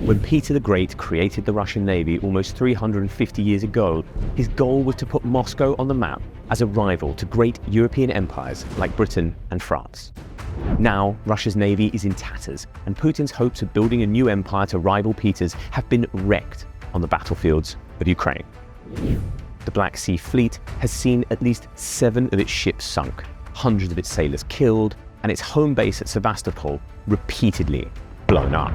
When Peter the Great created the Russian Navy almost 350 years ago, his goal was to put Moscow on the map as a rival to great European empires like Britain and France. Now, Russia's navy is in tatters, and Putin's hopes of building a new empire to rival Peter's have been wrecked on the battlefields of Ukraine. The Black Sea Fleet has seen at least 7 of its ships sunk, hundreds of its sailors killed, and its home base at Sevastopol repeatedly blown up.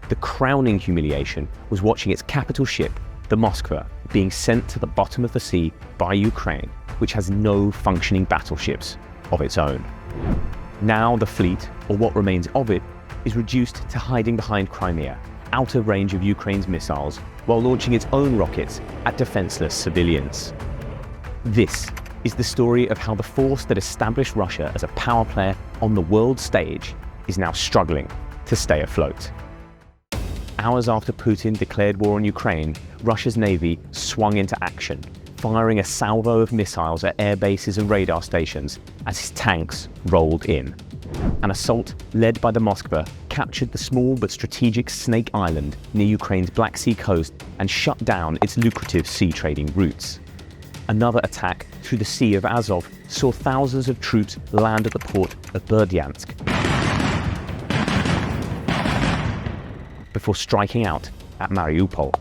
The crowning humiliation was watching its capital ship, the Moskva, being sent to the bottom of the sea by Ukraine, which has no functioning battleships of its own. Now the fleet, or what remains of it, is reduced to hiding behind Crimea, out of range of Ukraine's missiles, while launching its own rockets at defenceless civilians. This is the story of how the force that established Russia as a power player on the world stage is now struggling to stay afloat. Hours after Putin declared war on Ukraine, Russia's navy swung into action, firing a salvo of missiles at air bases and radar stations as his tanks rolled in. An assault led by the Moskva captured the small but strategic Snake Island near Ukraine's Black Sea coast and shut down its lucrative sea trading routes. Another attack through the Sea of Azov saw thousands of troops land at the port of Berdyansk before striking out at Mariupol.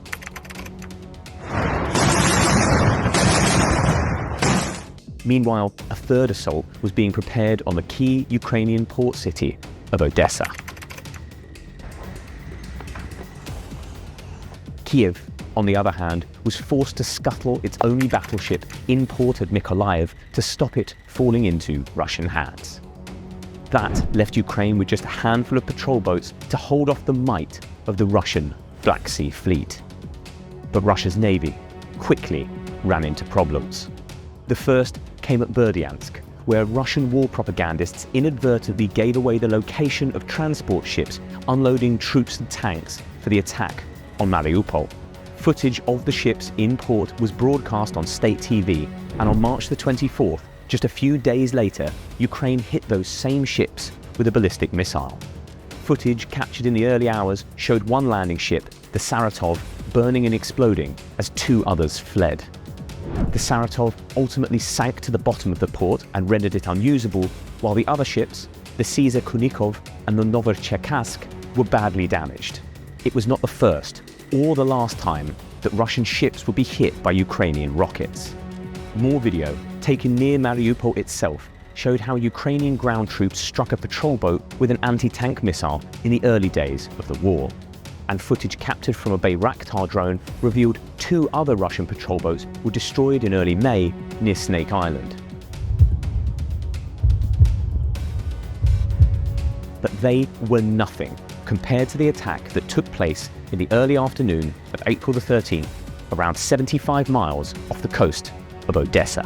Meanwhile, a third assault was being prepared on the key Ukrainian port city of Odessa. Kiev, on the other hand, was forced to scuttle its only battleship in port at Mykolaiv to stop it falling into Russian hands. That left Ukraine with just a handful of patrol boats to hold off the might of the Russian Black Sea Fleet. But Russia's navy quickly ran into problems. The first came at Berdyansk, where Russian war propagandists inadvertently gave away the location of transport ships unloading troops and tanks for the attack on Mariupol. Footage of the ships in port was broadcast on state TV, and on March the 24th, just a few days later, Ukraine hit those same ships with a ballistic missile. Footage captured in the early hours showed one landing ship, the Saratov, burning and exploding as 2 others fled. The Saratov ultimately sank to the bottom of the port and rendered it unusable, while the other ships, the Caesar Kunikov and the Novocherkassk, were badly damaged. It was not the first or the last time that Russian ships would be hit by Ukrainian rockets. More video, taken near Mariupol itself, showed how Ukrainian ground troops struck a patrol boat with an anti-tank missile in the early days of the war. And footage captured from a Bayraktar drone revealed 2 other Russian patrol boats were destroyed in early May near Snake Island. But they were nothing compared to the attack that took place in the early afternoon of April the 13th, around 75 miles off the coast of Odessa.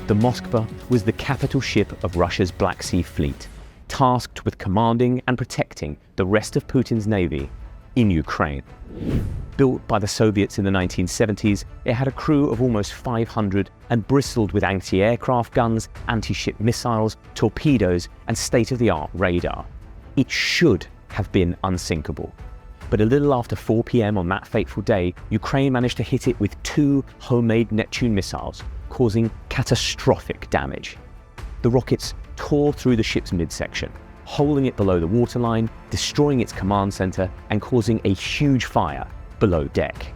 The Moskva was the capital ship of Russia's Black Sea Fleet, tasked with commanding and protecting the rest of Putin's navy in Ukraine. Built by the Soviets in the 1970s, it had a crew of almost 500 and bristled with anti-aircraft guns, anti-ship missiles, torpedoes, and state-of-the-art radar. It should have been unsinkable. But a little after 4 p.m. on that fateful day, Ukraine managed to hit it with 2 homemade Neptune missiles, causing catastrophic damage. The rockets tore through the ship's midsection, holding it below the waterline, destroying its command center, and causing a huge fire below deck.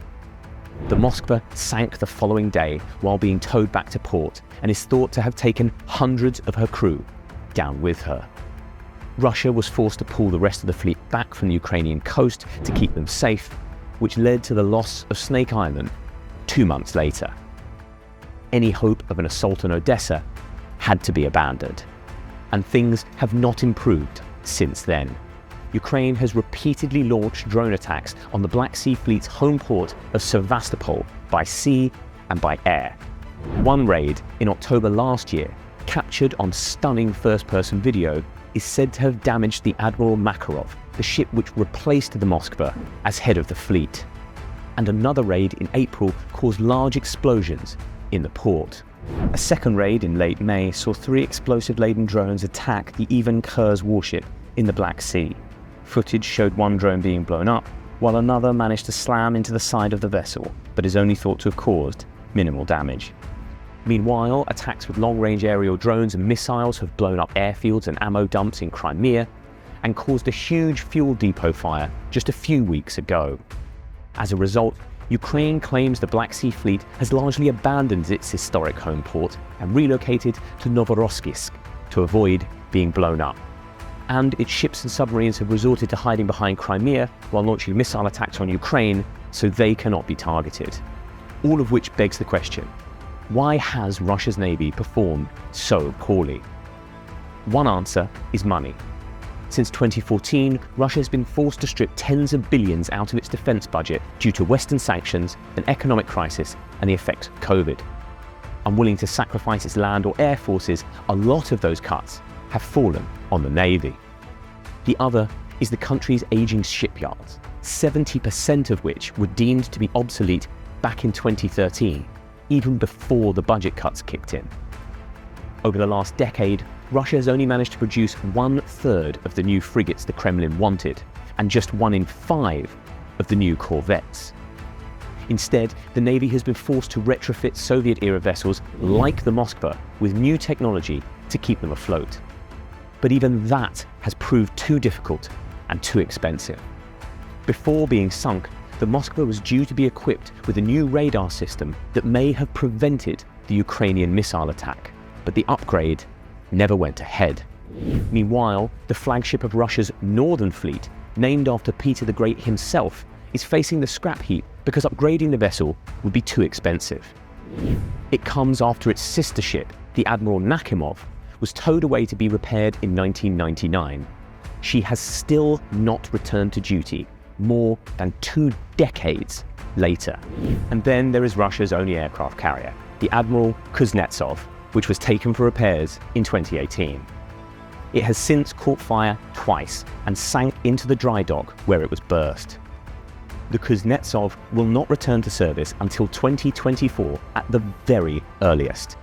The Moskva sank the following day while being towed back to port, and is thought to have taken hundreds of her crew down with her. Russia was forced to pull the rest of the fleet back from the Ukrainian coast to keep them safe, which led to the loss of Snake Island 2 months later. Any hope of an assault on Odessa had to be abandoned, and things have not improved since then. Ukraine has repeatedly launched drone attacks on the Black Sea Fleet's home port of Sevastopol by sea and by air. One raid in October last year, captured on stunning first-person video, is said to have damaged the Admiral Makarov, the ship which replaced the Moskva as head of the fleet. And another raid in April caused large explosions in the port. A second raid in late May saw 3 explosive-laden drones attack the Ivan Kurz warship in the Black Sea. Footage showed one drone being blown up, while another managed to slam into the side of the vessel, but is only thought to have caused minimal damage. Meanwhile, attacks with long-range aerial drones and missiles have blown up airfields and ammo dumps in Crimea and caused a huge fuel depot fire just a few weeks ago. As a result, Ukraine claims the Black Sea Fleet has largely abandoned its historic home port and relocated to Novorossiysk to avoid being blown up. And its ships and submarines have resorted to hiding behind Crimea while launching missile attacks on Ukraine so they cannot be targeted. All of which begs the question, why has Russia's navy performed so poorly? One answer is money. Since 2014, Russia has been forced to strip tens of billions out of its defense budget due to Western sanctions, an economic crisis, and the effects of COVID. Unwilling to sacrifice its land or air forces, a lot of those cuts have fallen on the navy. The other is the country's aging shipyards, 70% of which were deemed to be obsolete back in 2013, even before the budget cuts kicked in. Over the last decade, Russia has only managed to produce 1/3 of the new frigates the Kremlin wanted, and just 1 in 5 of the new corvettes. Instead, the Navy has been forced to retrofit Soviet-era vessels like the Moskva with new technology to keep them afloat. But even that has proved too difficult and too expensive. Before being sunk, the Moskva was due to be equipped with a new radar system that may have prevented the Ukrainian missile attack, but the upgrade never went ahead. Meanwhile, the flagship of Russia's Northern Fleet, named after Peter the Great himself, is facing the scrap heap because upgrading the vessel would be too expensive. It comes after its sister ship, the Admiral Nakhimov, was towed away to be repaired in 1999. She has still not returned to duty more than 2 decades later. And then there is Russia's only aircraft carrier, the Admiral Kuznetsov, which was taken for repairs in 2018. It has since caught fire twice and sank into the dry dock where it was burst. The Kuznetsov will not return to service until 2024 at the very earliest.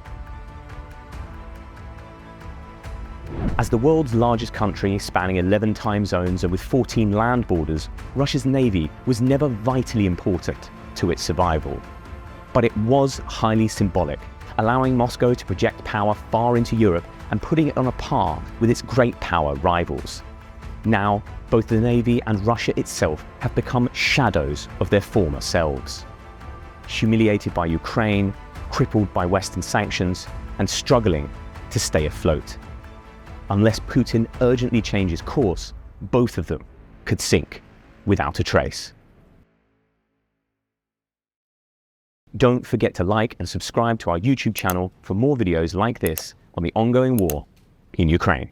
As the world's largest country, spanning 11 time zones and with 14 land borders, Russia's navy was never vitally important to its survival. But it was highly symbolic, allowing Moscow to project power far into Europe and putting it on a par with its great power rivals. Now, both the Navy and Russia itself have become shadows of their former selves. Humiliated by Ukraine, crippled by Western sanctions, and struggling to stay afloat. Unless Putin urgently changes course, both of them could sink without a trace. Don't forget to like and subscribe to our YouTube channel for more videos like this on the ongoing war in Ukraine.